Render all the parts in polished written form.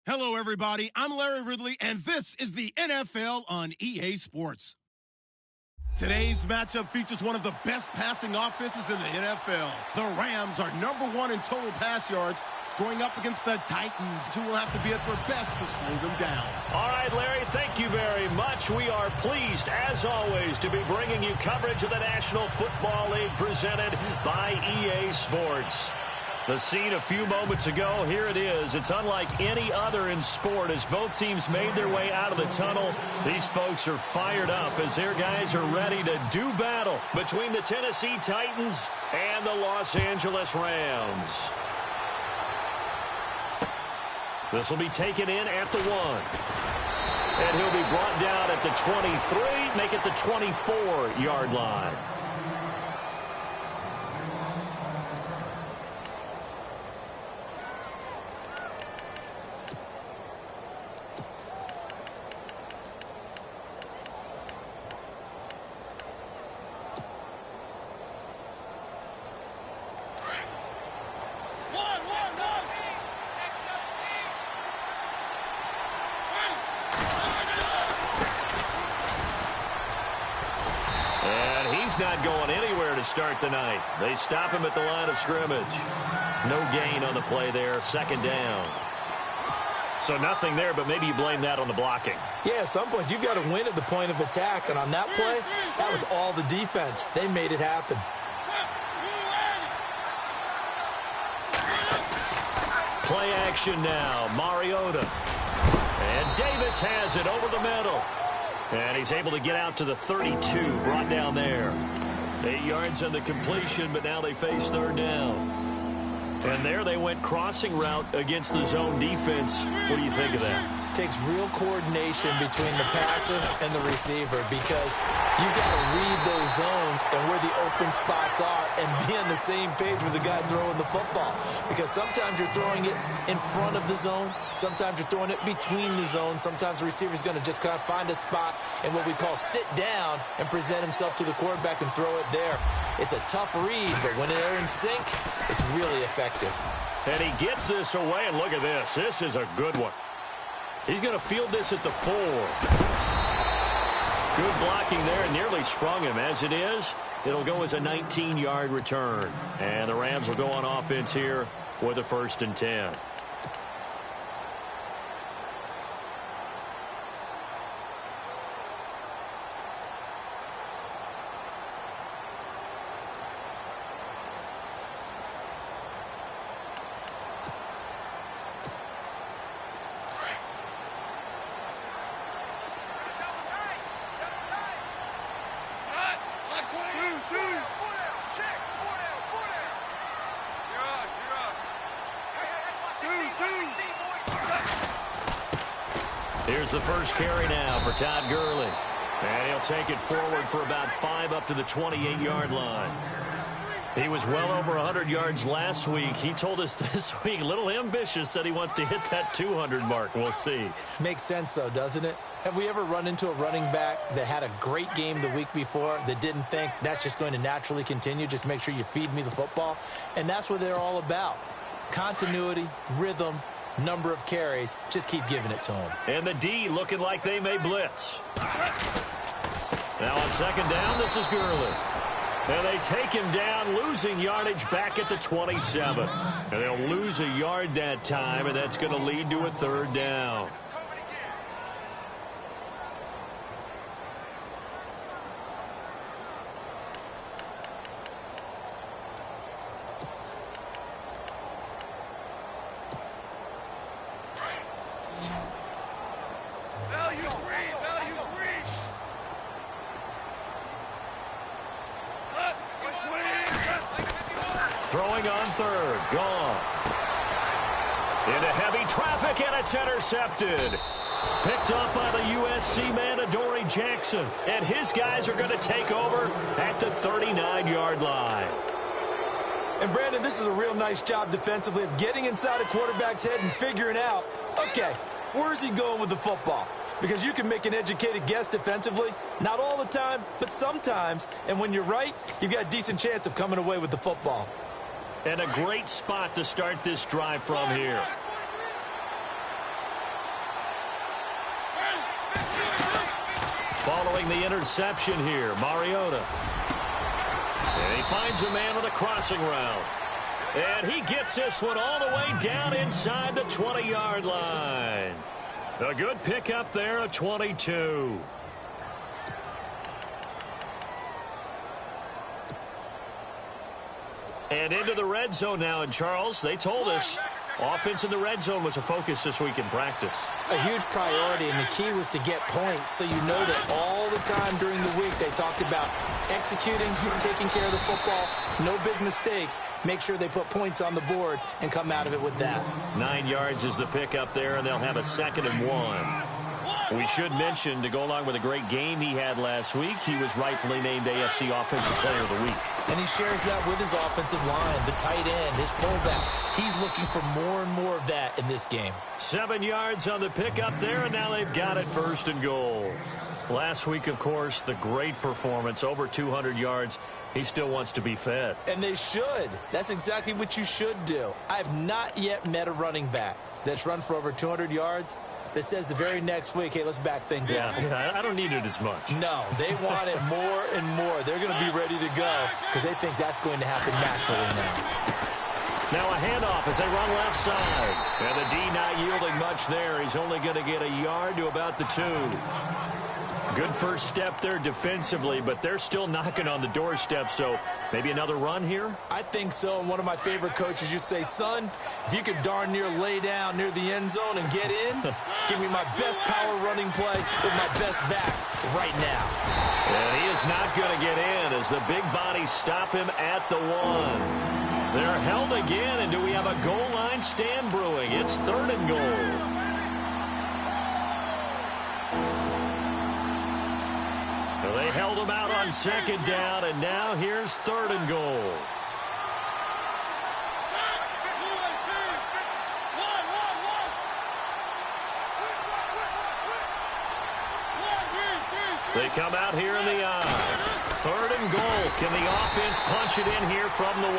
Hello, everybody. I'm Larry Ridley, and this is the NFL on EA Sports. Today's matchup features one of the best passing offenses in the NFL. The Rams are #1 in total pass yards, going up against the Titans, who will have to be at their best to slow them down. All right, Larry, thank you very much. We are pleased, as always, to be bringing you coverage of the National Football League presented by EA Sports. The scene a few moments ago, here it is. It's unlike any other in sport as both teams made their way out of the tunnel. These folks are fired up as their guys are ready to do battle between the Tennessee Titans and the Los Angeles Rams. This will be taken in at the 1. And he'll be brought down at the 23, make it the 24-yard line. Not going anywhere to start the night. They stop him at the line of scrimmage. No gain on the play there. Second down. So nothing there, but maybe you blame that on the blocking. Yeah, at some point you've got to win at the point of attack, and on that play, that was all the defense. They made it happen. Play action now. Mariota. And Davis has it over the middle. And he's able to get out to the 32, brought down there. 8 yards on the completion, but now they face third down. And there they went crossing route against the zone defense. What do you think of that? Takes real coordination between the passer and the receiver because you've got to read those zones and where the open spots are and be on the same page with the guy throwing the football. Because sometimes you're throwing it in front of the zone. Sometimes you're throwing it between the zones. Sometimes the receiver's going to just kind of find a spot and what we call sit down and present himself to the quarterback and throw it there. It's a tough read, but when they're in sync, it's really effective. And he gets this away, and look at this. This is a good one. He's going to field this at the 4. Good blocking there, and nearly sprung him. As it is, it'll go as a 19-yard return. And the Rams will go on offense here with a 1st and 10. Here's the first carry now for Todd Gurley. And he'll take it forward for about 5 up to the 28-yard line. He was well over 100 yards last week. He told us this week, a little ambitious, said he wants to hit that 200 mark. We'll see. Makes sense, though, doesn't it? Have we ever run into a running back that had a great game the week before that didn't think that's just going to naturally continue? Just make sure you feed me the football. And that's what they're all about. Continuity, rhythm, number of carries. Just keep giving it to him. And the D looking like they may blitz. Now on second down, this is Gurley. And they take him down, losing yardage back at the 27. And they'll lose a yard that time, and that's going to lead to a 3rd down. Throwing on 3rd, Goff. Into heavy traffic, and it's intercepted. Picked up by the USC man, Adoree Jackson. And his guys are going to take over at the 39-yard line. And, Brandon, this is a real nice job defensively of getting inside a quarterback's head and figuring out, okay, where's he going with the football? Because you can make an educated guess defensively. Not all the time, but sometimes. And when you're right, you've got a decent chance of coming away with the football. And a great spot to start this drive from here. throwing the interception here. Mariota. And he finds a man with a crossing route. And he gets this one all the way down inside the 20-yard line. A good pickup there, a 22. And into the red zone now. And, Charles, they told us offense in the red zone was a focus this week in practice. A huge priority, and the key was to get points. So you know that all the time during the week they talked about executing, taking care of the football, no big mistakes. Make sure they put points on the board and come out of it with that. 9 yards is the pickup there, and they'll have a 2nd and 1. We should mention, to go along with a great game he had last week, he was rightfully named AFC Offensive Player of the Week. And he shares that with his offensive line, the tight end, his fullback. He's looking for more and more of that in this game. 7 yards on the pickup there, and now they've got it 1st and goal. Last week, of course, the great performance, over 200 yards. He still wants to be fed. And they should. That's exactly what you should do. I've not yet met a running back that's run for over 200 yards that says the very next week, hey, let's back things up. Yeah, I don't need it as much. No, they want it more and more. They're going to be ready to go because they think that's going to happen naturally now. Now a handoff as they run left side. And the D not yielding much there. He's only going to get a yard to about the 2. Good first step there defensively, but they're still knocking on the doorstep, so maybe another run here? I think so, and one of my favorite coaches used to say, son, if you could darn near lay down near the end zone and get in, give me my best power running play with my best back right now. And he is not going to get in as the big bodies stop him at the 1. They're held again, and do we have a goal line stand brewing? It's 3rd and goal. They held him out on 2nd down, and now here's 3rd and goal. They come out here in the eye. 3rd and goal. Can the offense punch it in here from the 1?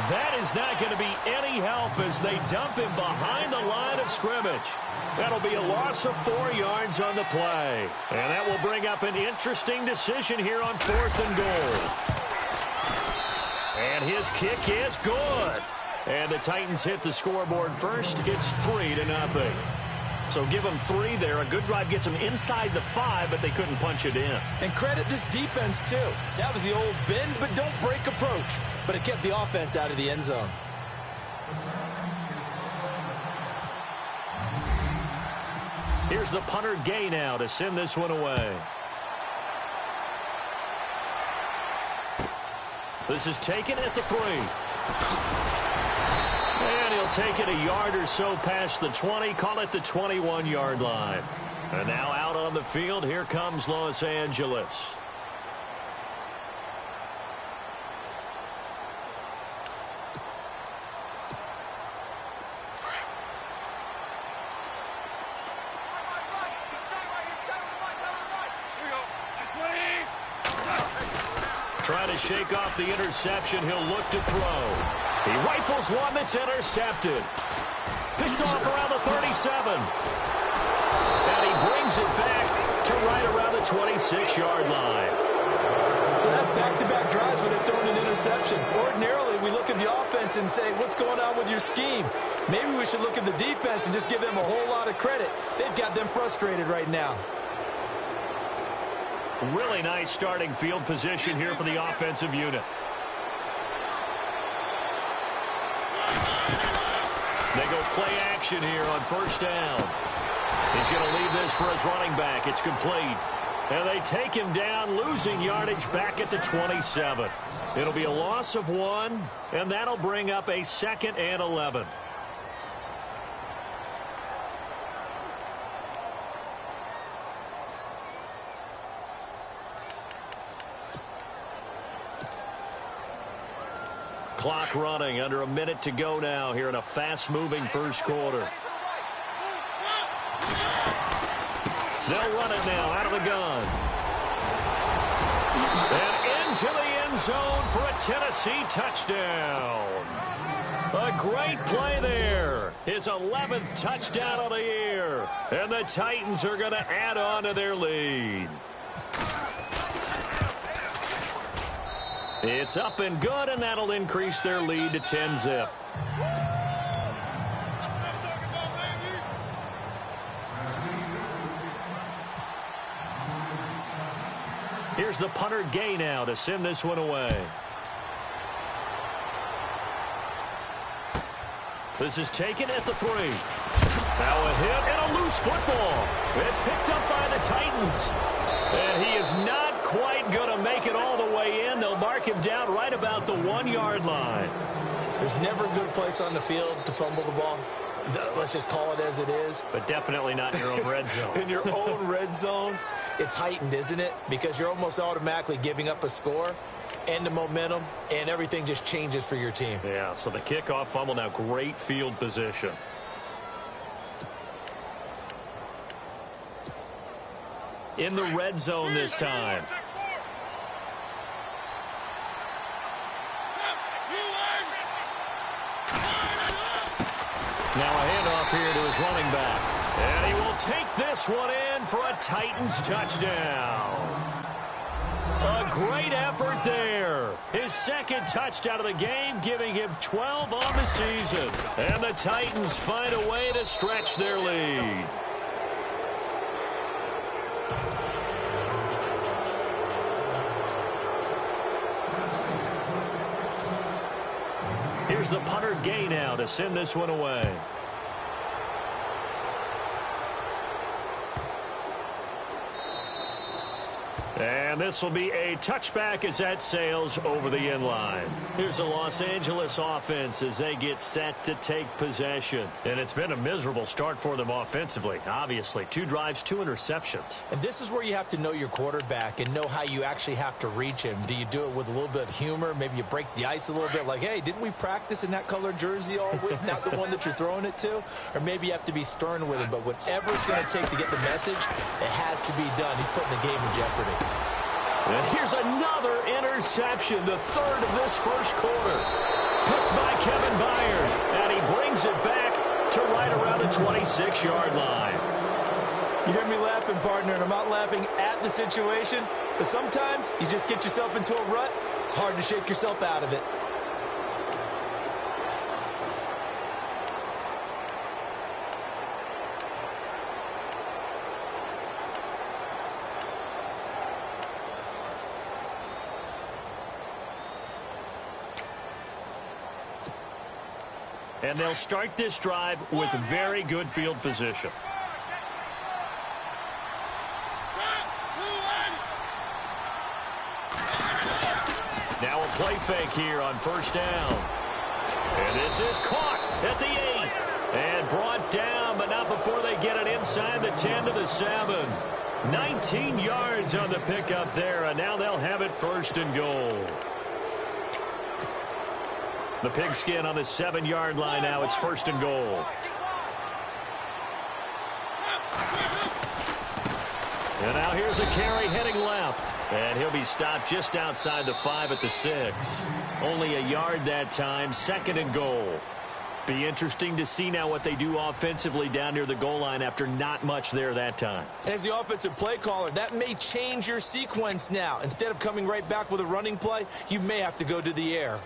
That is not going to be any help as they dump him behind the line of scrimmage. That'll be a loss of 4 yards on the play. And that will bring up an interesting decision here on 4th and goal. And his kick is good. And the Titans hit the scoreboard first. It's 3-0. So give them 3 there. A good drive gets them inside the 5, but they couldn't punch it in. And credit this defense, too. That was the old bend but don't break approach. But it kept the offense out of the end zone. Here's the punter Gay now to send this one away. This is taken at the 3. And he'll take it a yard or so past the 20, call it the 21-yard line. And now out on the field, here comes Los Angeles. Trying to shake off the interception. He'll look to throw. He rifles one that's intercepted. Picked off around the 37. And he brings it back to right around the 26-yard line. So that's back-to-back drives where they've thrown an interception. Ordinarily, we look at the offense and say, what's going on with your scheme? Maybe we should look at the defense and just give them a whole lot of credit. They've got them frustrated right now. Really nice starting field position here for the offensive unit. They go play action here on 1st down. He's going to leave this for his running back. It's complete. And they take him down, losing yardage back at the 27. It'll be a loss of 1, and that'll bring up a 2nd and 11. Clock running, under a minute to go now here in a fast-moving first quarter. They'll run it now out of the gun. And into the end zone for a Tennessee touchdown. A great play there. His 11th touchdown of the year. And the Titans are going to add on to their lead. It's up and good, and that'll increase their lead to 10-zip. Here's the punter Gay now to send this one away. This is taken at the 3. Now a hit and a loose football. It's picked up by the Titans. And he is not quite going to make it all the way in. They'll mark him down right about the 1-yard line. There's never a good place on the field to fumble the ball. Let's just call it as it is. But definitely not in your own red zone. In your own red zone, it's heightened, isn't it? Because you're almost automatically giving up a score and the momentum, and everything just changes for your team. Yeah, so the kickoff fumble, now great field position. In the red zone this time. Now a handoff here to his running back. And he will take this one in for a Titans touchdown. A great effort there. His second touchdown of the game, giving him 12 on the season. And the Titans find a way to stretch their lead. Here's the punter Gay now to send this one away. And this will be a touchback as that sails over the end line. Here's the Los Angeles offense as they get set to take possession. And it's been a miserable start for them offensively. Obviously, 2 drives, 2 interceptions. And this is where you have to know your quarterback and know how you actually have to reach him. Do you do it with a little bit of humor? Maybe you break the ice a little bit like, hey, didn't we practice in that colored jersey all week? Not the one that you're throwing it to? Or maybe you have to be stern with him. But whatever it's going to take to get the message, it has to be done. He's putting the game in jeopardy. And here's another interception, the 3rd of this first quarter. Picked by Kevin Byard, and he brings it back to right around the 26-yard line. You hear me laughing, partner, and I'm not laughing at the situation, but sometimes you just get yourself into a rut. It's hard to shake yourself out of it. And they'll start this drive with very good field position. Now a play fake here on first down. And this is caught at the 8. And brought down, but not before they get it inside the 10 to the 7. 19 yards on the pickup there, and now they'll have it 1st and goal. The pigskin on the 7-yard line now. It's 1st and goal. And now here's a carry heading left. And he'll be stopped just outside the 5 at the 6. Only a yard that time. 2nd and goal. Be interesting to see now what they do offensively down near the goal line after not much there that time. As the offensive play caller, that may change your sequence now. Instead of coming right back with a running play, you may have to go to the air.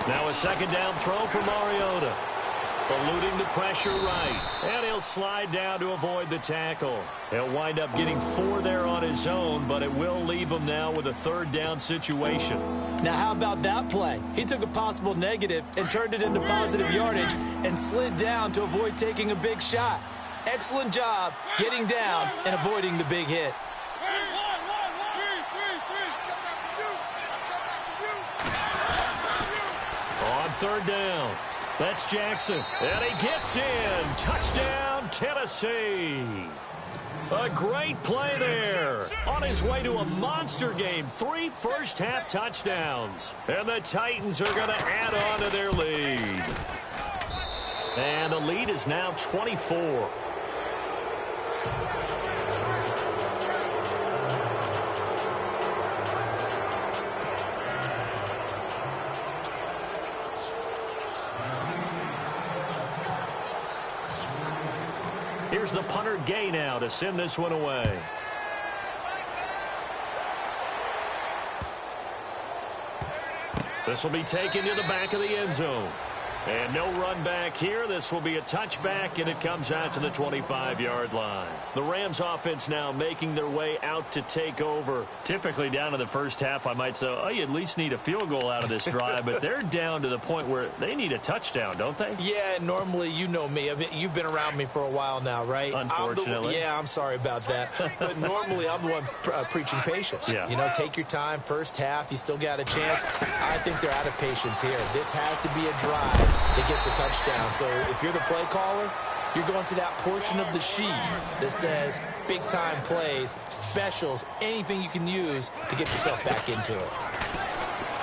Now a 2nd down throw for Mariota. Eluding the pressure right. And he'll slide down to avoid the tackle. He'll wind up getting 4 there on his own, but it will leave him now with a 3rd down situation. Now how about that play? He took a possible negative and turned it into positive yardage and slid down to avoid taking a big shot. Excellent job getting down and avoiding the big hit. On 3rd down, that's Jackson, and he gets in. Touchdown, Tennessee. A great play there. On his way to a monster game, 3 first-half touchdowns. And the Titans are going to add on to their lead. And the lead is now 24. Here's the punter Gay now to send this one away. This will be taken to the back of the end zone. And no run back here. This will be a touchback, and it comes out to the 25-yard line. The Rams offense now making their way out to take over. Typically down to the first half, I might say, oh, you at least need a field goal out of this drive. But they're down to the point where they need a touchdown, don't they? Yeah, normally, you know me. I mean, you've been around me for a while now, right? Unfortunately. I'm sorry about that. But normally, I'm the one preaching patience. Yeah. You know, take your time. First half, you still got a chance. I think they're out of patience here. This has to be a drive that gets a touchdown. So if you're the play caller, you're going to that portion of the sheet that says big-time plays, specials, anything you can use to get yourself back into it.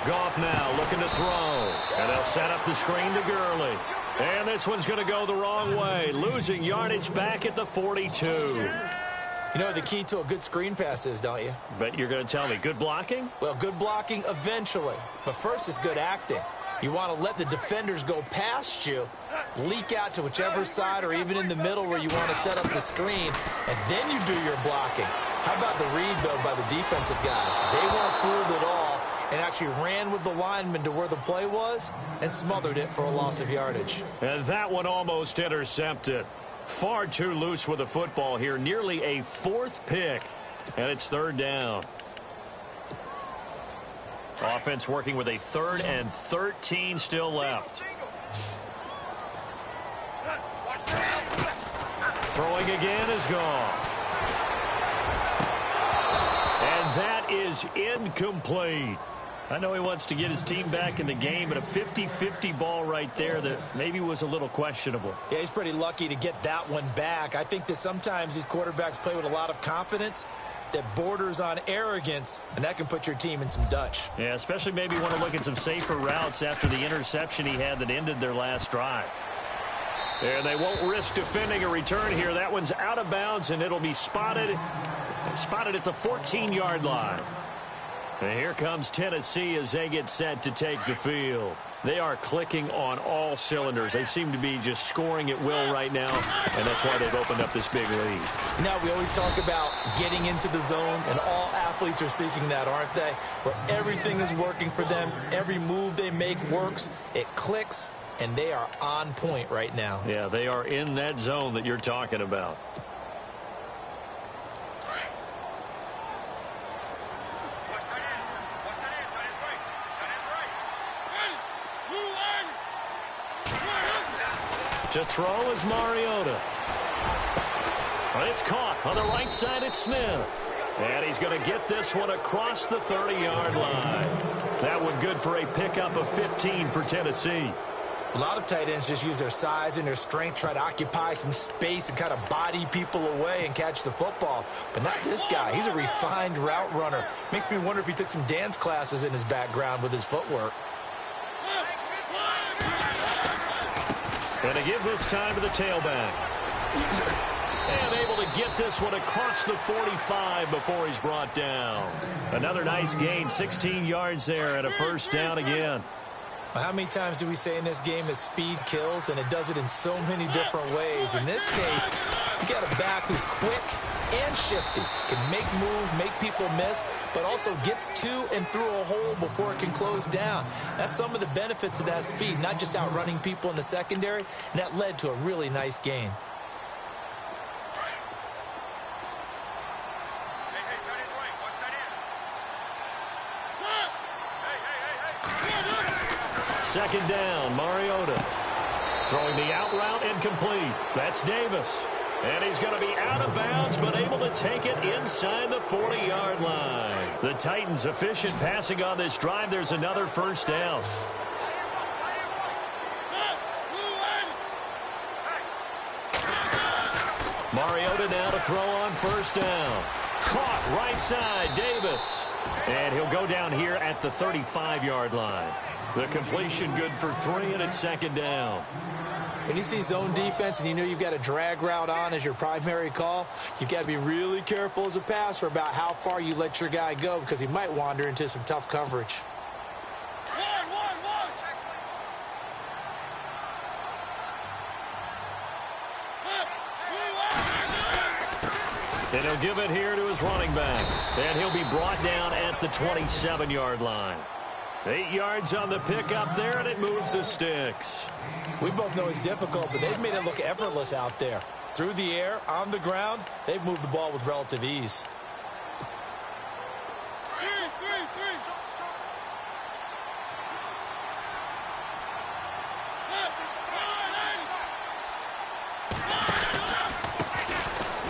Goff now looking to throw. And they'll set up the screen to Gurley. And this one's going to go the wrong way. Losing yardage back at the 42. You know what the key to a good screen pass is, don't you? But you're going to tell me, good blocking? Well, good blocking eventually. But first is good acting. You want to let the defenders go past you, leak out to whichever side or even in the middle where you want to set up the screen, and then you do your blocking. How about the read, though, by the defensive guys? They weren't fooled at all and actually ran with the lineman to where the play was and smothered it for a loss of yardage. And that one almost intercepted. Far too loose with the football here. Nearly a fourth pick, and it's third down. Offense working with a 3rd and 13 still left. Throwing again is gone. And that is incomplete. I know he wants to get his team back in the game, but a 50-50 ball right there that maybe was a little questionable. Yeah, he's pretty lucky to get that one back. I think that sometimes these quarterbacks play with a lot of confidence that borders on arrogance, and that can put your team in some Dutch. Yeah, especially maybe want to look at some safer routes after the interception he had that ended their last drive. And they won't risk defending a return here. That one's out of bounds, and it'll be spotted at the 14-yard line. And here comes Tennessee as they get set to take the field. They are clicking on all cylinders. They seem to be just scoring at will right now, and that's why they've opened up this big lead. Now, we always talk about getting into the zone, and all athletes are seeking that, aren't they? Where everything is working for them. Every move they make works. It clicks, and they are on point right now. Yeah, they are in that zone that you're talking about. To throw is Mariota. But it's caught on the right side. It's Smith. And he's going to get this one across the 30-yard line. That one good for a pickup of 15 for Tennessee. A lot of tight ends just use their size and their strength, try to occupy some space and kind of body people away and catch the football. But not this guy. He's a refined route runner. Makes me wonder if he took some dance classes in his background with his footwork. And to give this time to the tailback. And able to get this one across the 45 before he's brought down. Another nice gain, 16 yards there and a first down again. Well, how many times do we say in this game that speed kills, and it does it in so many different ways? In this case, you got a back who's quick and shifty, can make moves, make people miss, but also gets to and through a hole before it can close down. That's some of the benefits of that speed, not just outrunning people in the secondary, and that led to a really nice gain. Second down, Mariota. Throwing the out route incomplete. That's Davis. And he's going to be out of bounds, but able to take it inside the 40-yard line. The Titans efficient passing on this drive. There's another first down. Mariota now to throw on first down. Caught right side, Davis. And he'll go down here at the 35-yard line. The completion good for 3, and it's second down. When you see zone defense and you know you've got a drag route on as your primary call, you've got to be really careful as a passer about how far you let your guy go because he might wander into some tough coverage. And he'll give it here to his running back. And he'll be brought down at the 27-yard line. 8 yards on the pickup there, and it moves the sticks. We both know it's difficult, but they've made it look effortless out there. Through the air, on the ground, they've moved the ball with relative ease.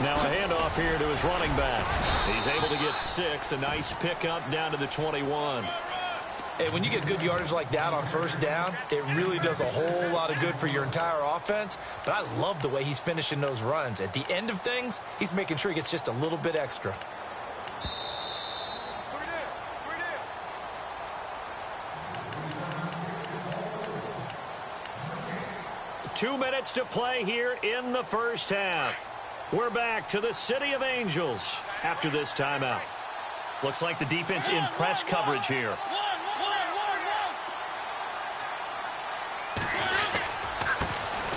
Now a handoff here to his running back. He's able to get 6, a nice pickup down to the 21. Hey, when you get good yardage like that on first down, it really does a whole lot of good for your entire offense. But I love the way he's finishing those runs. At the end of things, he's making sure he gets just a little bit extra. Two minutes to play here in the first half. We're back to the City of Angels after this timeout. Looks like the defense in press coverage here.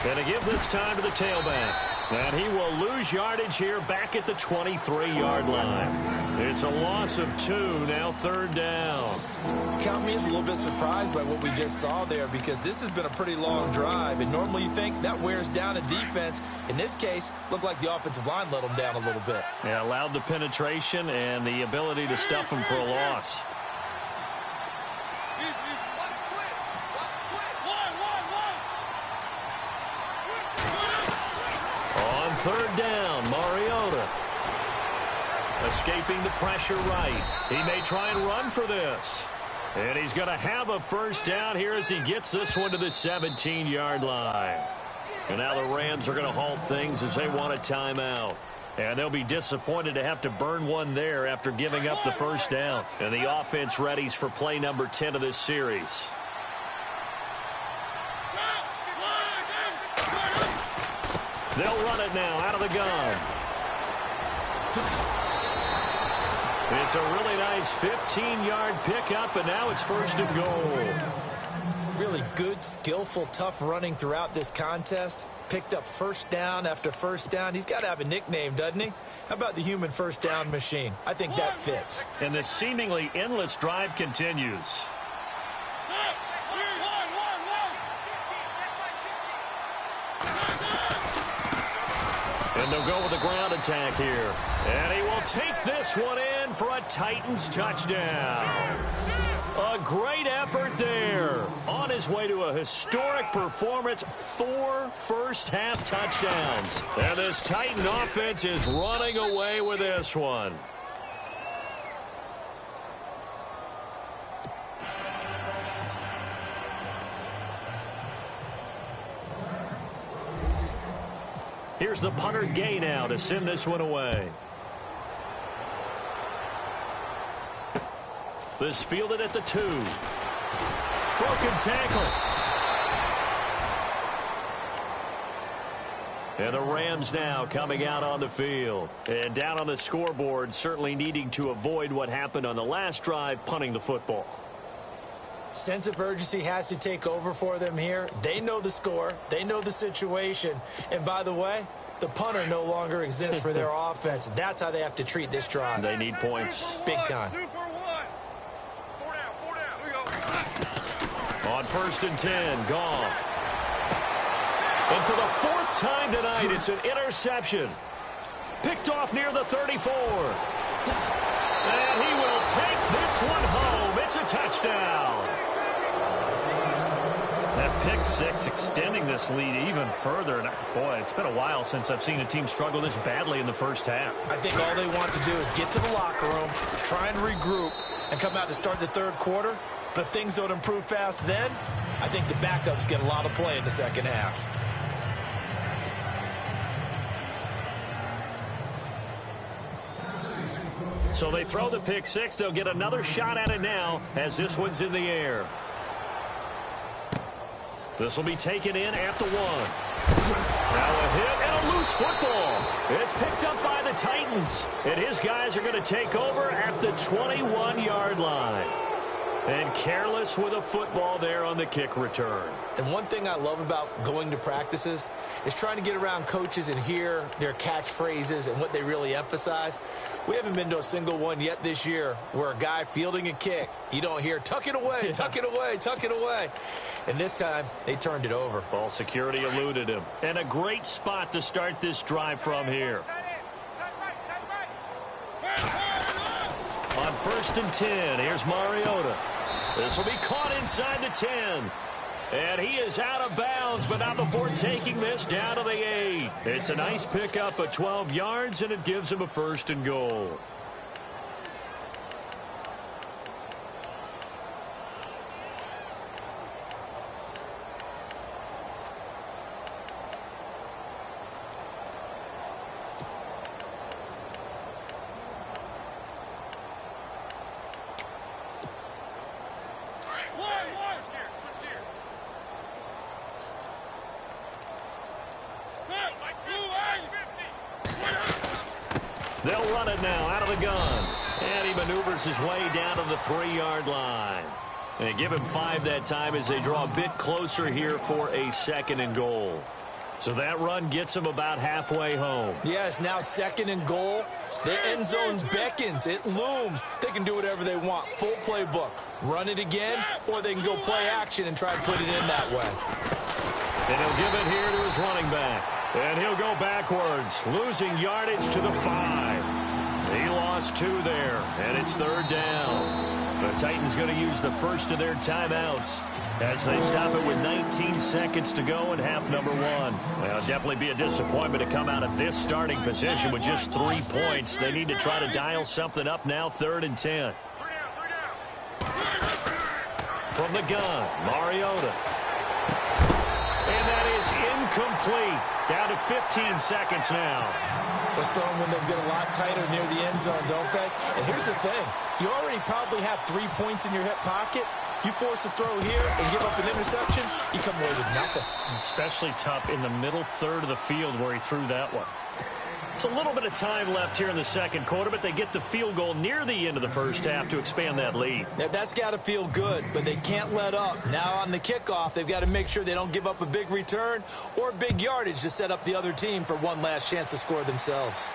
Going to give this time to the tailback. And he will lose yardage here back at the 23-yard line. It's a loss of 2, now third down. Count me as a little bit surprised by what we just saw there because this has been a pretty long drive. And normally you think that wears down a defense. In this case, looked like the offensive line let them down a little bit. Yeah, allowed the penetration and the ability to stuff them for a loss. Third down, Mariota. Escaping the pressure right. He may try and run for this. And he's going to have a first down here as he gets this one to the 17-yard line. And now the Rams are going to halt things as they want a timeout. And they'll be disappointed to have to burn one there after giving up the first down. And the offense readies for play number 10 of this series. They'll run it now out of the gun. It's a really nice 15-yard pickup, and now it's first and goal. Really good, skillful, tough running throughout this contest. Picked up first down after first down. He's got to have a nickname, doesn't he? How about the human first down machine? I think that fits. And the seemingly endless drive continues. And they'll go with the ground attack here. And he will take this one in for a Titans touchdown. A great effort there. On his way to a historic performance, 4 first-half touchdowns. And this Titan offense is running away with this one. Here's the punter Gay now to send this one away. This fielded at the 2. Broken tackle. And the Rams now coming out on the field. And down on the scoreboard, certainly needing to avoid what happened on the last drive, punting the football. Sense of urgency has to take over for them here. They know the score. They know the situation. And by the way, the punter no longer exists for their offense. That's how they have to treat this drive. They need points. Big time. On 1st and 10, Goff. And for the 4th time tonight, it's an interception. Picked off near the 34. And he will take this one home. It's a touchdown. That pick 6 extending this lead even further. And boy, it's been a while since I've seen a team struggle this badly in the first half. I think all they want to do is get to the locker room, try and regroup, and come out to start the third quarter. But if things don't improve fast then, I think the backups get a lot of play in the second half. So they throw the pick 6. They'll get another shot at it now as this one's in the air. This will be taken in at the 1. Now a hit and a loose football. It's picked up by the Titans. And his guys are going to take over at the 21-yard line. And careless with a football there on the kick return. And one thing I love about going to practices is trying to get around coaches and hear their catchphrases and what they really emphasize. We haven't been to a single one yet this year where a guy fielding a kick, you don't hear, tuck it away, tuck it away, tuck it away. And this time, they turned it over. Ball security eluded him. And a great spot to start this drive from here. On 1st and 10, here's Mariota. This will be caught inside the 10. And he is out of bounds, but not before taking this down to the 8. It's a nice pickup of 12 yards, and it gives him a 1st and goal. They'll run it now out of the gun. And he maneuvers his way down to the 3-yard line. And they give him 5 that time as they draw a bit closer here for a 2nd and goal. So that run gets him about halfway home. Yes, now 2nd and goal. The end zone beckons. It looms. They can do whatever they want. Full playbook. Run it again, or they can go play action and try to put it in that way. And he'll give it here to his running back. And he'll go backwards, losing yardage to the 5. He lost 2 there, and it's 3rd down. The Titans going to use the first of their timeouts as they stop it with 19 seconds to go in half number 1. Well, definitely be a disappointment to come out of this starting position with just 3 points. They need to try to dial something up now, 3rd and 10. From the gun, Mariota. And that is incomplete. Down to 15 seconds now. Those throwing windows get a lot tighter near the end zone, don't they? And here's the thing. You already probably have 3 points in your hip pocket. You force a throw here and give up an interception, you come away with nothing. Especially tough in the middle third of the field where he threw that one. It's a little bit of time left here in the 2nd quarter, but they get the field goal near the end of the 1st half to expand that lead. Now, that's got to feel good, but they can't let up. Now on the kickoff, they've got to make sure they don't give up a big return or big yardage to set up the other team for one last chance to score themselves.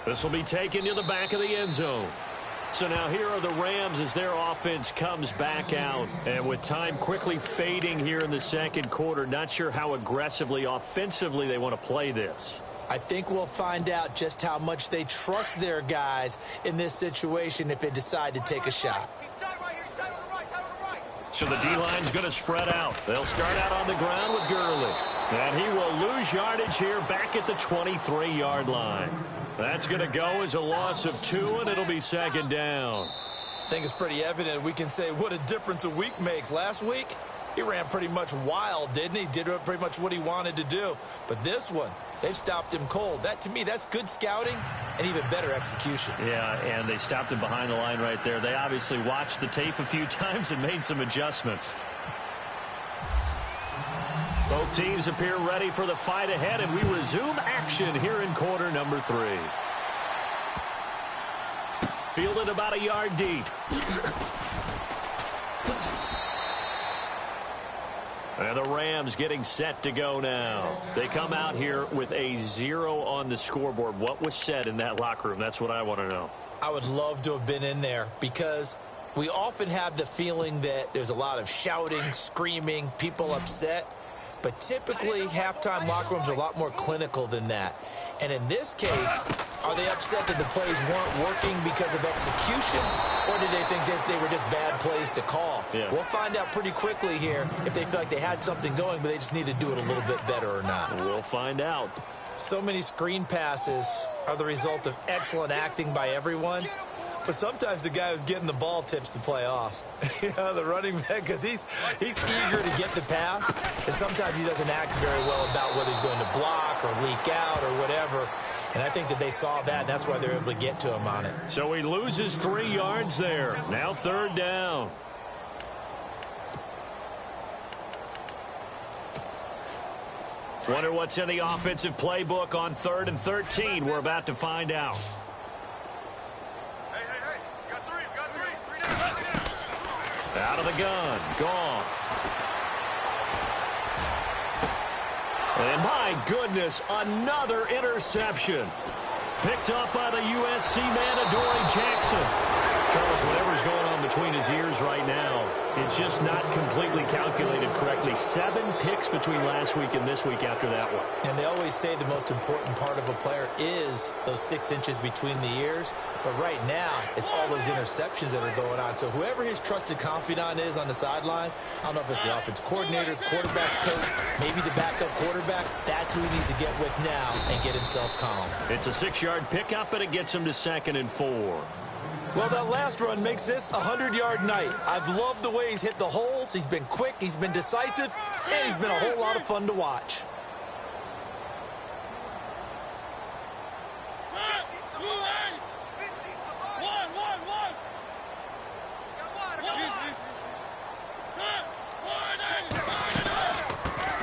This will be taken to the back of the end zone. So now here are the Rams as their offense comes back out. And with time quickly fading here in the 2nd quarter, not sure how aggressively, offensively they want to play this. I think we'll find out just how much they trust their guys in this situation if they decide to take a shot. So the D-line's going to spread out. They'll start out on the ground with Gurley. And he will lose yardage here back at the 23-yard line. That's going to go as a loss of 2, and it'll be 2nd down. I think it's pretty evident. We can say what a difference a week makes. Last week, he ran pretty much wild, didn't he? Did pretty much what he wanted to do. But this one, they've stopped him cold. That, to me, that's good scouting and even better execution. Yeah, and they stopped him behind the line right there. They obviously watched the tape a few times and made some adjustments. Both teams appear ready for the fight ahead, and we resume action here in quarter number 3. Fielded about a yard deep. And the Rams getting set to go now. They come out here with a 0 on the scoreboard. What was said in that locker room? That's what I want to know. I would love to have been in there because we often have the feeling that there's a lot of shouting, screaming, people upset. But typically, halftime locker rooms are a lot more clinical than that. And in this case, are they upset that the plays weren't working because of execution? Or did they think they were just bad plays to call? Yeah. We'll find out pretty quickly here if they feel like they had something going, but they just need to do it a little bit better or not. We'll find out. So many screen passes are the result of excellent acting by everyone. But sometimes the guy who's getting the ball tips the play off. You know, the running back, because he's eager to get the pass, and sometimes he doesn't act very well about whether he's going to block or leak out or whatever. And I think that they saw that, and that's why they're able to get to him on it. So he loses 3 yards there. Now 3rd down. Wonder what's in the offensive playbook on 3rd and 13. We're about to find out. Hey. You got three. Out of the gun. Gone. And my goodness, another interception. Picked up by the USC man, Adoree Jackson. Charles, whatever's going on between his ears right now, it's just not completely calculated correctly. 7 picks between last week and this week after that one. And they always say the most important part of a player is those 6 inches between the ears. But right now, it's all those interceptions that are going on. So whoever his trusted confidant is on the sidelines, I don't know if it's the offense coordinator, the quarterback's coach, maybe the backup quarterback, that's who he needs to get with now and get himself calm. It's a 6-yard pickup, and it gets him to 2nd and 4. Well, that last run makes this a 100-yard night. I've loved the way he's hit the holes. He's been quick, he's been decisive, and he's been a whole lot of fun to watch.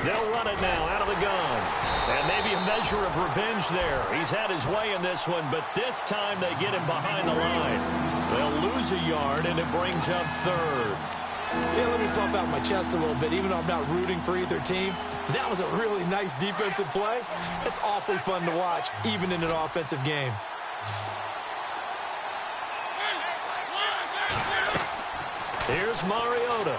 They'll run it now out of the gun. And maybe a measure of revenge there. He's had his way in this one, but this time they get him behind the line. They'll lose a yard, and it brings up 3rd. Yeah, let me puff out my chest a little bit, even though I'm not rooting for either team. That was a really nice defensive play. It's awfully fun to watch, even in an offensive game. Here's Mariota.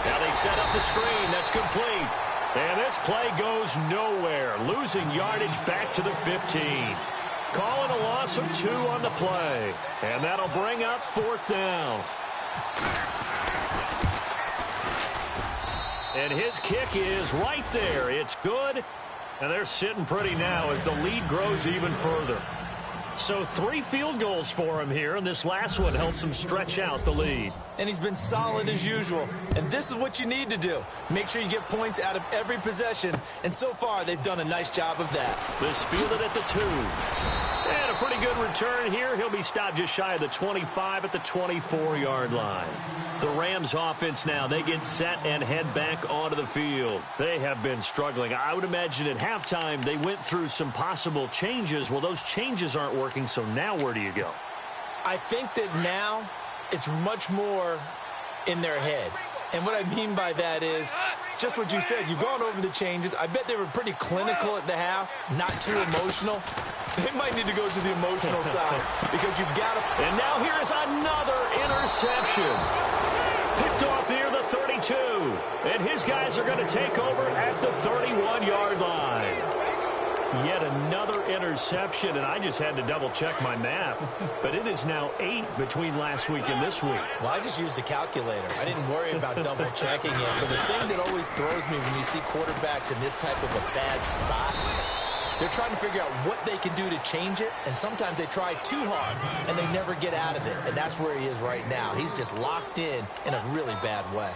Now they set up the screen. That's complete. And this play goes nowhere. Losing yardage back to the 15. Calling a loss of 2 on the play. And that'll bring up 4th down. And his kick is right there. It's good. And they're sitting pretty now as the lead grows even further. So 3 field goals for him here, and this last one helps him stretch out the lead. And he's been solid as usual. And this is what you need to do. Make sure you get points out of every possession. And so far, they've done a nice job of that. This fielded at the 2. And a pretty good return here. He'll be stopped just shy of the 25 at the 24-yard line. The Rams offense now, they get set and head back onto the field. They have been struggling. I would imagine at halftime they went through some possible changes. Well, those changes aren't working, so now where do you go? I think that now it's much more in their head. And what I mean by that is just what you said. You've gone over the changes. I bet they were pretty clinical at the half, not too emotional. They might need to go to the emotional side because you've got to. And now here is another interception. Picked off near the 32. And his guys are going to take over at the 31-yard line. Yet another interception, and I just had to double-check my math. But it is now 8 between last week and this week. Well, I just used a calculator. I didn't worry about double-checking it. But the thing that always throws me when you see quarterbacks in this type of a bad spot, they're trying to figure out what they can do to change it, and sometimes they try too hard, and they never get out of it. And that's where he is right now. He's just locked in a really bad way.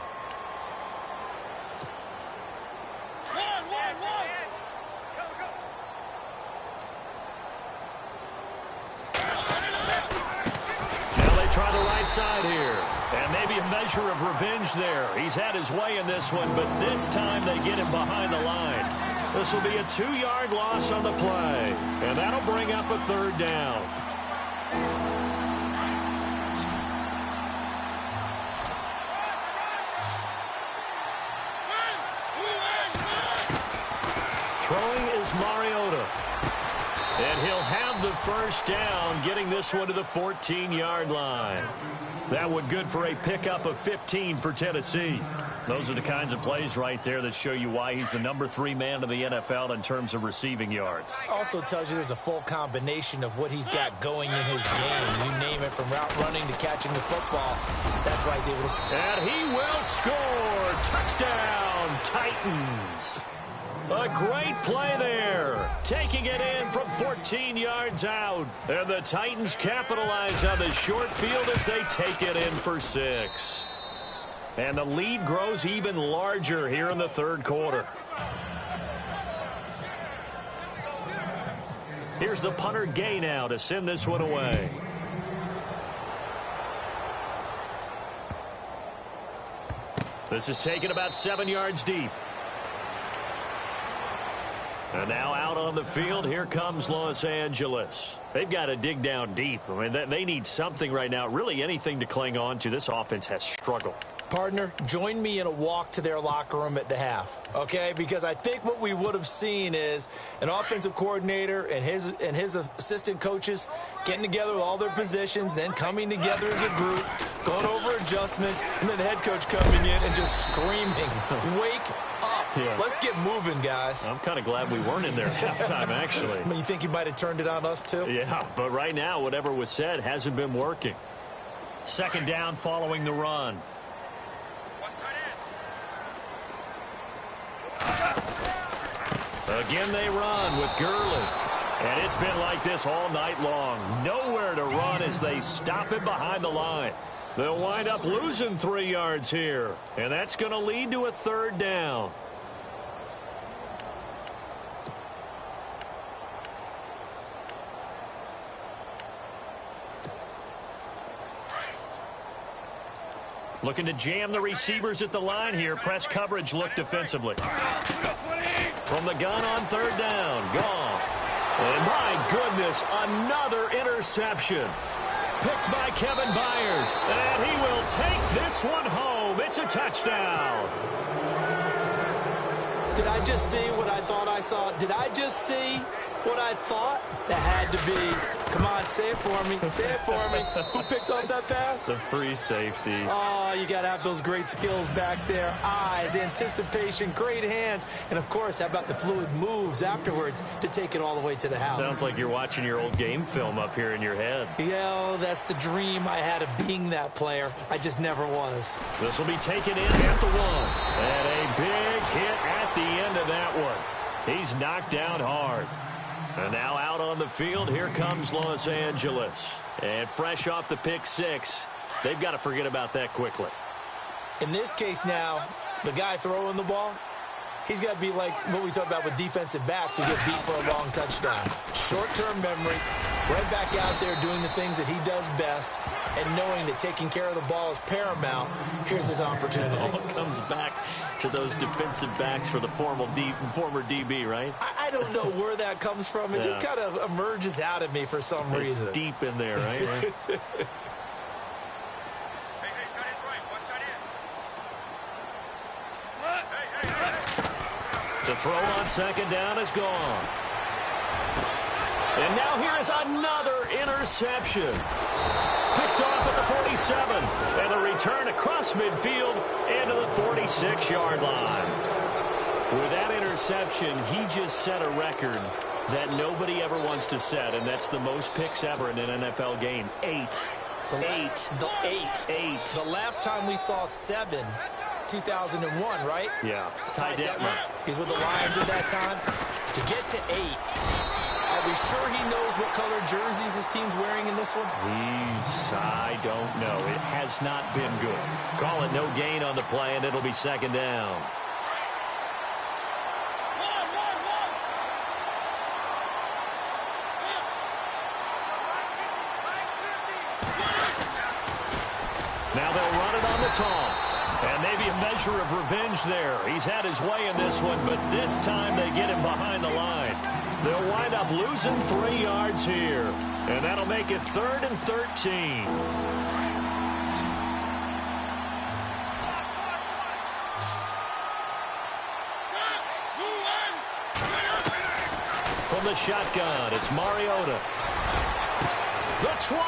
Try the right side here. And maybe a measure of revenge there. He's had his way in this one, but this time they get him behind the line. This will be a 2-yard loss on the play. And that'll bring up a 3rd down. Throwing is Mariota. And he'll have the 1st down, getting this one to the 14-yard line. That one good for a pickup of 15 for Tennessee. Those are the kinds of plays right there that show you why he's the number 3 man in the NFL in terms of receiving yards. Also tells you there's a full combination of what he's got going in his game. You name it, from route running to catching the football. That's why he's able to. And he will score. Touchdown, Titans. A great play there. Taking it in from 14 yards out. And the Titans capitalize on the short field as they take it in for 6. And the lead grows even larger here in the 3rd quarter. Here's the punter Gay now to send this one away. This is taken about 7 yards deep. And now out on the field, here comes Los Angeles. They've got to dig down deep. I mean, they need something right now, really anything to cling on to. This offense has struggled. Partner, join me in a walk to their locker room at the half, okay? Because I think what we would have seen is an offensive coordinator and his assistant coaches getting together with all their positions, then coming together as a group, going over adjustments, and then the head coach coming in and just screaming, "Wake up. Yeah. Let's get moving, guys." I'm kind of glad we weren't in there at halftime, actually. I mean, you think you might have turned it on us, too? Yeah, but right now, whatever was said hasn't been working. Second down following the run. Again, they run with Gurley. And it's been like this all night long. Nowhere to run as they stop him behind the line. They'll wind up losing 3 yards here. And that's going to lead to a third down. Looking to jam the receivers at the line here. Press coverage look defensively. From the gun on third down. Goff. And my goodness, another interception. Picked by Kevin Byard. And he will take this one home. It's a touchdown. Did I just see what I thought I saw? Did I just see what I thought? That had to be. Come on, say it for me. Say it for me. Who picked up that pass? The free safety. Oh, you got to have those great skills back there. Eyes, anticipation, great hands. And, of course, how about the fluid moves afterwards to take it all the way to the house? Sounds like you're watching your old game film up here in your head. Yeah, that's the dream I had of being that player. I just never was. This will be taken in at the 1. And a big hit at the end of that one. He's knocked down hard. And now out on the field, here comes Los Angeles. And fresh off the pick 6, they've got to forget about that quickly. In this case now, the guy throwing the ball, he's got to be like what we talk about with defensive backs who get beat for a long touchdown. Short-term memory, right back out there doing the things that he does best, and knowing that taking care of the ball is paramount. Here's his opportunity. It all comes back to those defensive backs for the former DB, right? I don't know where that comes from. It just kind of emerges out of me for some reason. It's deep in there, right? Hey, tight end right. Watch tight end. Hey. To throw on second down is gone. And now here is another interception. Picked off at the 47. And the return across midfield into the 46-yard line. With that interception, he just set a record that nobody ever wants to set, and that's the most picks ever in an NFL game. 8. The last time we saw 7, 2001, right? Yeah. It's Ty Detmer. He's with the Lions at that time. To get to 8, are we sure he knows what color jerseys his team's wearing in this one? I don't know. It has not been good. Call it no gain on the play, and it'll be second down. Now they'll run it on the toss. And maybe a measure of revenge there. He's had his way in this one, but this time they get him behind the line. They'll wind up losing 3 yards here. And that'll make it 3rd and 13. From the shotgun, it's Mariota. The 20.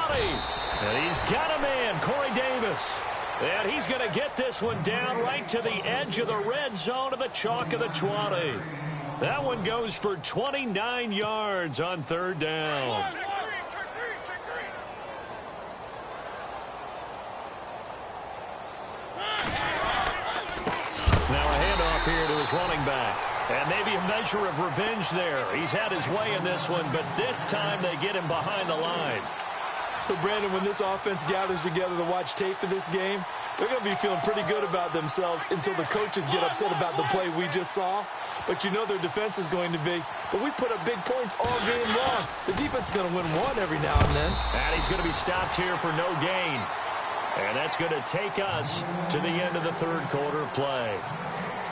And he's got a man, Corey Davis. And he's going to get this one down right to the edge of the red zone of the chalk of the 20. That one goes for 29 yards on third down. Now a handoff here to his running back. And maybe a measure of revenge there. He's had his way in this one, but this time they get him behind the line. So, Brandon, when this offense gathers together to watch tape for this game, they're going to be feeling pretty good about themselves until the coaches get upset about the play we just saw. But you know their defense is going to be. But we put up big points all game long. The defense is going to win one every now and then. And he's going to be stopped here for no gain. And that's going to take us to the end of the third quarter of play.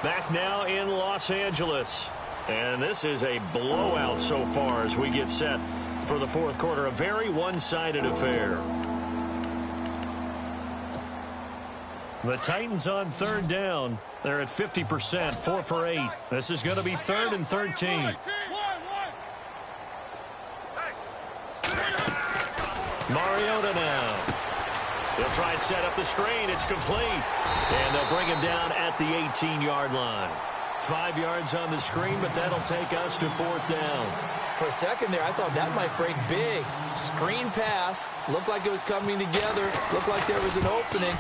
Back now in Los Angeles. And this is a blowout so far as we get set for the fourth quarter. A very one-sided affair. The Titans on third down. They're at 50%, 4 for 8. This is going to be 3rd and 13. Mariota now. He'll try and set up the screen. It's complete. And they'll bring him down at the 18-yard line. 5 yards on the screen, but that'll take us to 4th down. For a second there, I thought that might break big. Screen pass. Looked like it was coming together. Looked like there was an opening.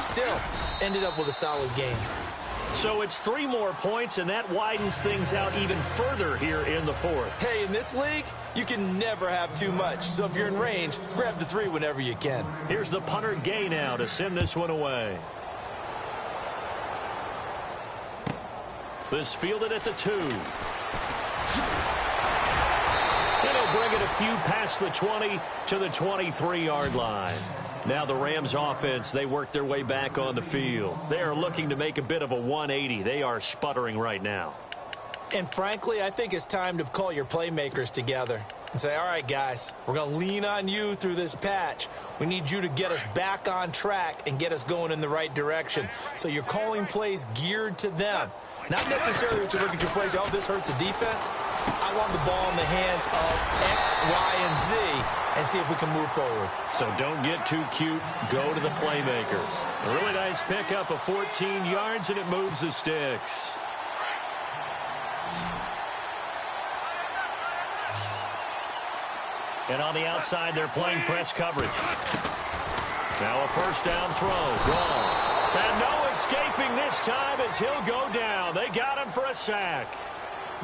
Still, ended up with a solid game. So it's 3 more points, and that widens things out even further here in the fourth. Hey, in this league, you can never have too much. So if you're in range, grab the 3 whenever you can. Here's the punter Gay now to send this one away. This fielded at the 2. And he'll bring it a few past the 20 to the 23-yard line. Now the Rams offense, they work their way back on the field. They are looking to make a bit of a 180. They are sputtering right now. And frankly, I think it's time to call your playmakers together and say, all right, guys, we're going to lean on you through this patch. We need you to get us back on track and get us going in the right direction. So you're calling plays geared to them. Not necessarily to look at your plays, oh, this hurts the defense. I want the ball in the hands of X, Y, and Z and see if we can move forward. So don't get too cute. Go to the playmakers. A really nice pickup of 14 yards, and it moves the sticks. And on the outside, they're playing press coverage. Now a first down throw. Wrong. And no escaping this time as he'll go down. They got him for a sack.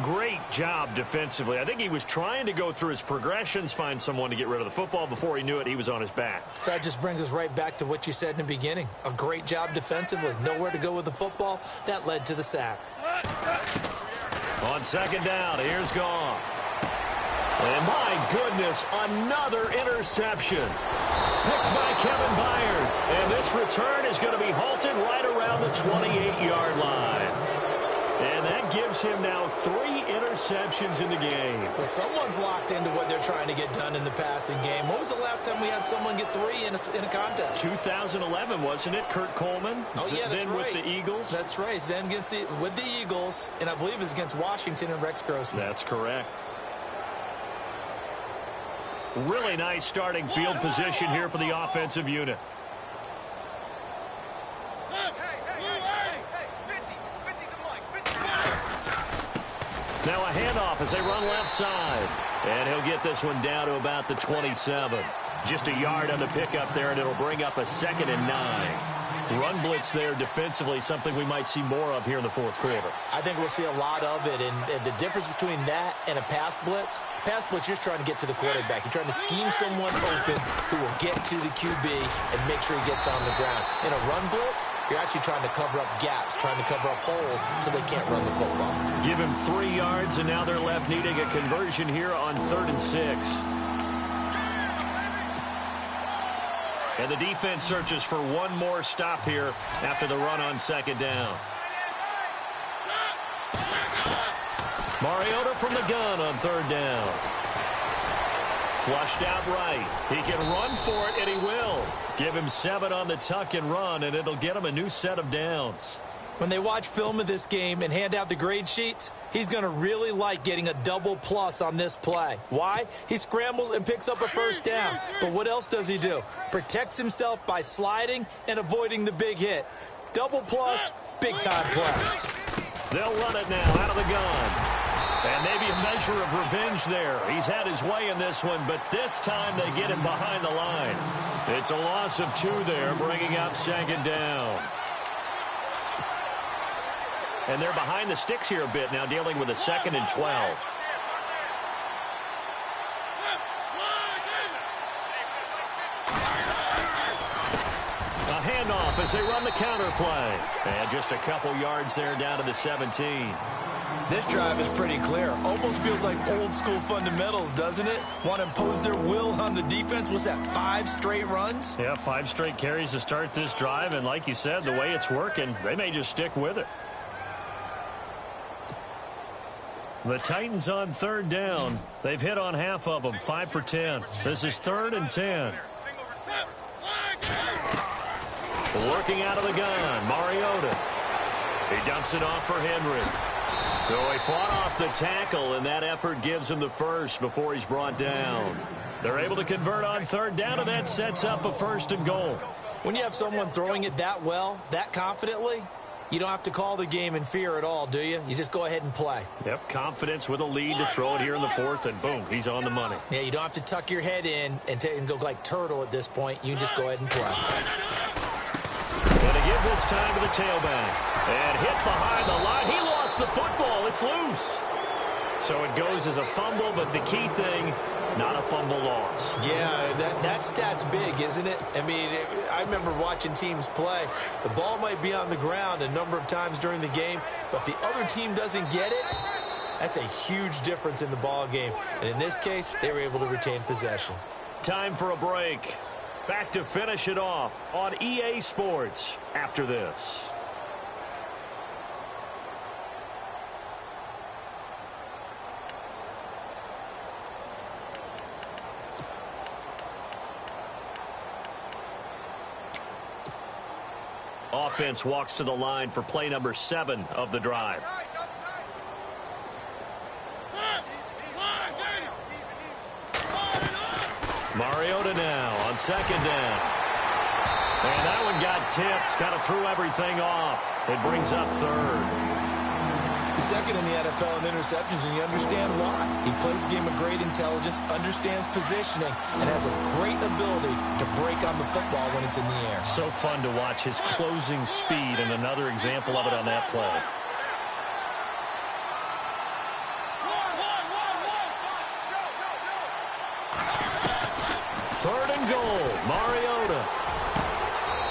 Great job defensively. I think he was trying to go through his progressions, find someone to get rid of the football. Before he knew it, he was on his back. So that just brings us right back to what you said in the beginning. A great job defensively. Nowhere to go with the football. That led to the sack. On second down, here's Goff. And my goodness, another interception. Picked by Kevin Byard. And this return is going to be halted right around the 28-yard line. And that gives him now 3 interceptions in the game. Well, someone's locked into what they're trying to get done in the passing game. When was the last time we had someone get 3 in a contest? 2011, wasn't it? Kurt Coleman? Oh, yeah, that's then right. With the Eagles? That's right. Then with the Eagles, and I believe it's against Washington and Rex Grossman. That's correct. Really nice starting field position here for the offensive unit. Now a handoff as they run left side. And he'll get this one down to about the 27. Just a yard on the pickup there, and it'll bring up a 2nd and 9. Run blitz there defensively, something we might see more of here in the fourth quarter. I think we'll see a lot of it, and the difference between that and a pass blitz, you're just trying to get to the quarterback. You're trying to scheme someone open who will get to the QB and make sure he gets on the ground. In a run blitz, you're actually trying to cover up gaps, trying to cover up holes so they can't run the football. Give him 3 yards, and now they're left needing a conversion here on 3rd and 6. And the defense searches for one more stop here after the run on 2nd down. Mariota from the gun on 3rd down. Flushed out right. He can run for it, and he will. Give him 7 on the tuck and run, and it'll get him a new set of downs. When they watch film of this game and hand out the grade sheets, he's going to really like getting a double plus on this play. Why? He scrambles and picks up a first down. But what else does he do? Protects himself by sliding and avoiding the big hit. Double plus, big-time play. They'll run it now out of the gun. And maybe a measure of revenge there. He's had his way in this one, but this time they get him behind the line. It's a loss of 2 there, bringing up 2nd down. And they're behind the sticks here a bit now, dealing with a 2nd and 12. A handoff as they run the counter play. And just a couple yards there down to the 17. This drive is pretty clear. Almost feels like old school fundamentals, doesn't it? Want to impose their will on the defense. Was that 5 straight runs? Yeah, 5 straight carries to start this drive. And like you said, the way it's working, they may just stick with it. The Titans on third down. They've hit on half of them, 5 for 10. This is 3rd and 10. Working out of the gun, Mariota. He dumps it off for Henry. So he fought off the tackle, and that effort gives him the first before he's brought down. They're able to convert on third down, and that sets up a 1st and goal. When you have someone throwing it that well, that confidently, you don't have to call the game in fear at all, do you? You just go ahead and play. Yep, confidence with a lead to throw it here in the 4th, and boom, he's on the money. Yeah, you don't have to tuck your head in and go like turtle at this point. You just go ahead and play. And to give this time to the tailback. And hit behind the line. He lost the football. It's loose. So it goes as a fumble, but the key thing, not a fumble loss. Yeah, that stat's big, isn't it? I mean, I remember watching teams play. The ball might be on the ground a number of times during the game, but if the other team doesn't get it, that's a huge difference in the ball game. And in this case, they were able to retain possession. Time for a break. Back to finish it off on EA Sports after this. Offense walks to the line for play number 7 of the drive. Mariota now on 2nd down. And that one got tipped. Kind of threw everything off. It brings up 3rd. He's second in the NFL in interceptions, and you understand why. He plays a game of great intelligence, understands positioning, and has a great ability to break on the football when it's in the air. So fun to watch his closing speed, and another example of it on that play. Third and goal, Mariota.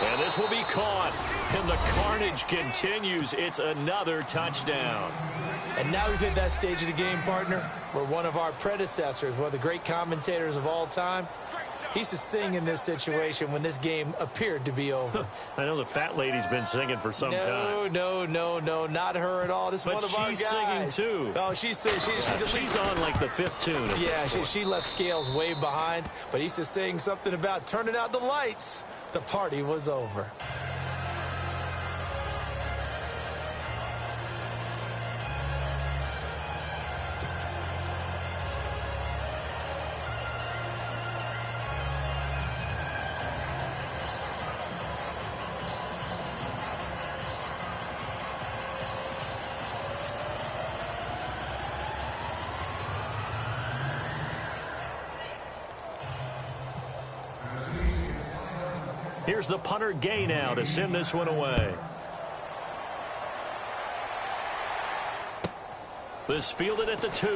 And this will be caught. And the carnage continues. It's another touchdown. And now we've hit that stage of the game, partner, where one of our predecessors, one of the great commentators of all time, he used to sing in this situation when this game appeared to be over. I know the fat lady's been singing for some time. No, not her at all. This is one of our guys. But she's singing, too. Oh, she's on, like, the 5th tune. Yeah, she left Scales way behind, but he used to sing something about turning out the lights. The party was over. Here's the punter Gay now to send this one away. This fielded at the 2.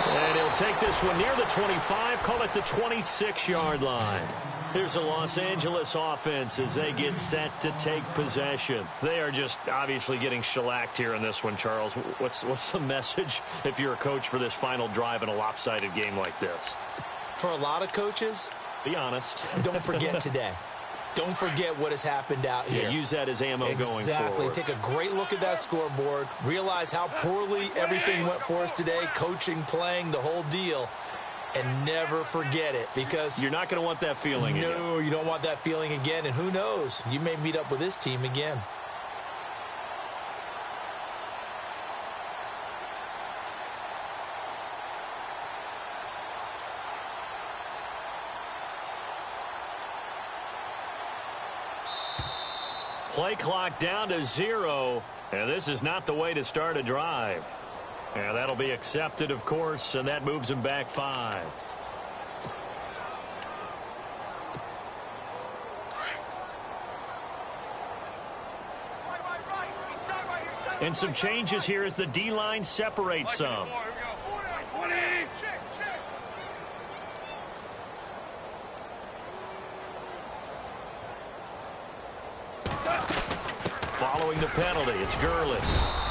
And he'll take this one near the 25, call it the 26-yard line. Here's the Los Angeles offense as they get set to take possession. They are just obviously getting shellacked here in this one, Charles. What's the message if you're a coach for this final drive in a lopsided game like this? For a lot of coaches, be honest. Don't forget today. Don't forget what has happened out here. Yeah, use that as ammo going forward. Exactly. Take a great look at that scoreboard. Realize how poorly everything went for us today. Coaching, playing, the whole deal. And never forget it, because you're not going to want that feeling again. No, you don't want that feeling again. And who knows? You may meet up with this team again. Play clock down to 0, and this is not the way to start a drive. And that'll be accepted, of course, and that moves him back 5. And some changes here as the D-line separates some. Following the penalty, it's Gurley.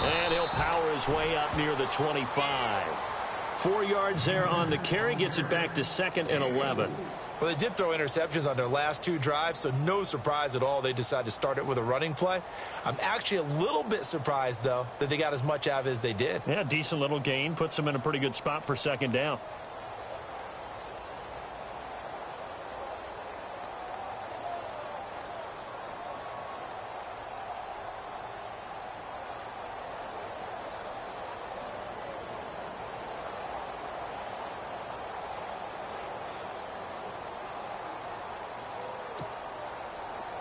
And he'll power his way up near the 25. 4 yards there on the carry, gets it back to 2nd and 11. Well, they did throw interceptions on their last 2 drives, so no surprise at all they decided to start it with a running play. I'm actually a little bit surprised, though, that they got as much out of it as they did. Yeah, decent little gain. Puts them in a pretty good spot for second down.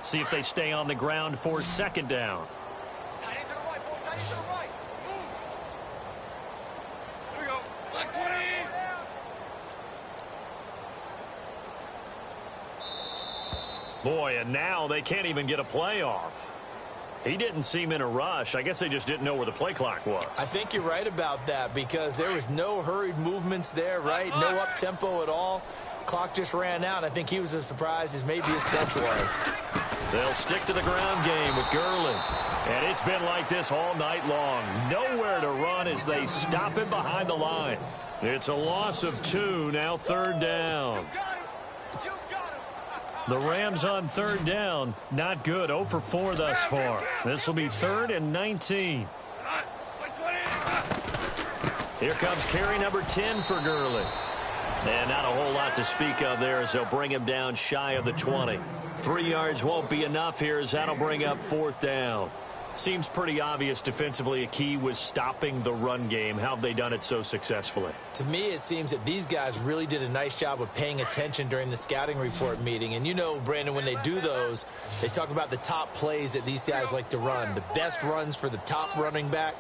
See if they stay on the ground for second down. Tight end to the right, ball. Tight end to the right. Move. Here we go. Black 20. Boy, and now they can't even get a play off. He didn't seem in a rush. I guess they just didn't know where the play clock was. I think you're right about that because there was no hurried movements there, right? No up-tempo at all. Clock just ran out. I think he was as surprised as maybe his bench was. They'll stick to the ground game with Gurley. And it's been like this all night long. Nowhere to run as they stop him behind the line. It's a loss of 2, now third down. The Rams on third down, not good, 0 for 4 thus far. This will be 3rd and 19. Here comes carry number 10 for Gurley. And not a whole lot to speak of there as they'll bring him down shy of the 20. 3 yards won't be enough here as that'll bring up 4th down. Seems pretty obvious defensively a key was stopping the run game. How have they done it so successfully? To me, it seems that these guys really did a nice job of paying attention during the scouting report meeting. And you know, Brandon, when they do those, they talk about the top plays that these guys like to run. The best runs for the top running back.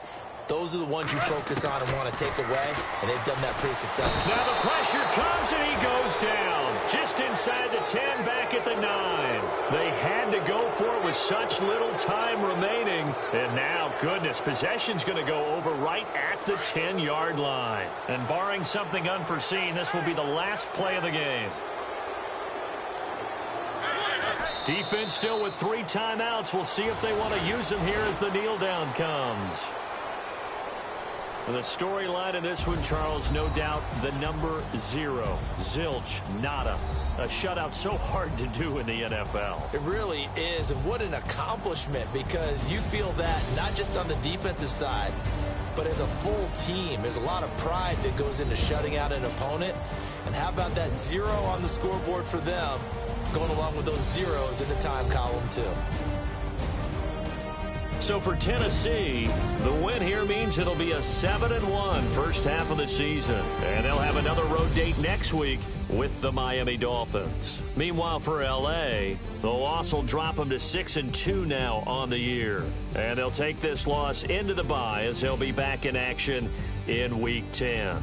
Those are the ones you focus on and want to take away, and they've done that pretty successfully. Now the pressure comes, and he goes down. Just inside the 10, back at the 9. They had to go for it with such little time remaining. And now, goodness, possession's going to go over right at the 10-yard line. And barring something unforeseen, this will be the last play of the game. Defense still with 3 timeouts. We'll see if they want to use them here as the kneel down comes. The storyline in this one, Charles, no doubt the number 0. Zilch, nada. A shutout so hard to do in the NFL. It really is, and what an accomplishment, because you feel that not just on the defensive side, but as a full team. There's a lot of pride that goes into shutting out an opponent. And how about that 0 on the scoreboard for them, going along with those zeros in the time column, too. So for Tennessee, the win here means it'll be a 7-1 first half of the season. And they'll have another road date next week with the Miami Dolphins. Meanwhile, for L.A., the loss will drop them to 6-2 now on the year. And they'll take this loss into the bye as they'll be back in action in Week 10.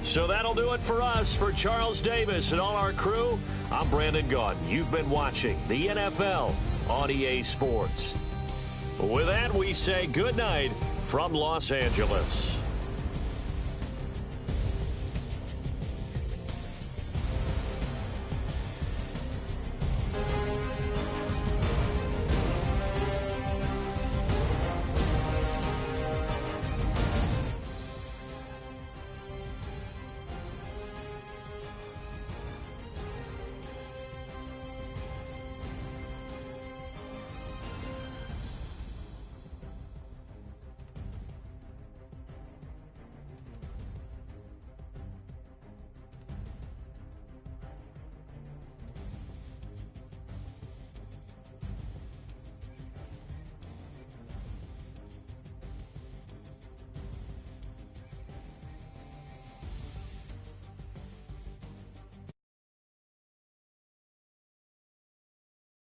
So that'll do it for us. For Charles Davis and all our crew, I'm Brandon Gaudin. You've been watching the NFL on EA Sports. With that, we say good night from Los Angeles.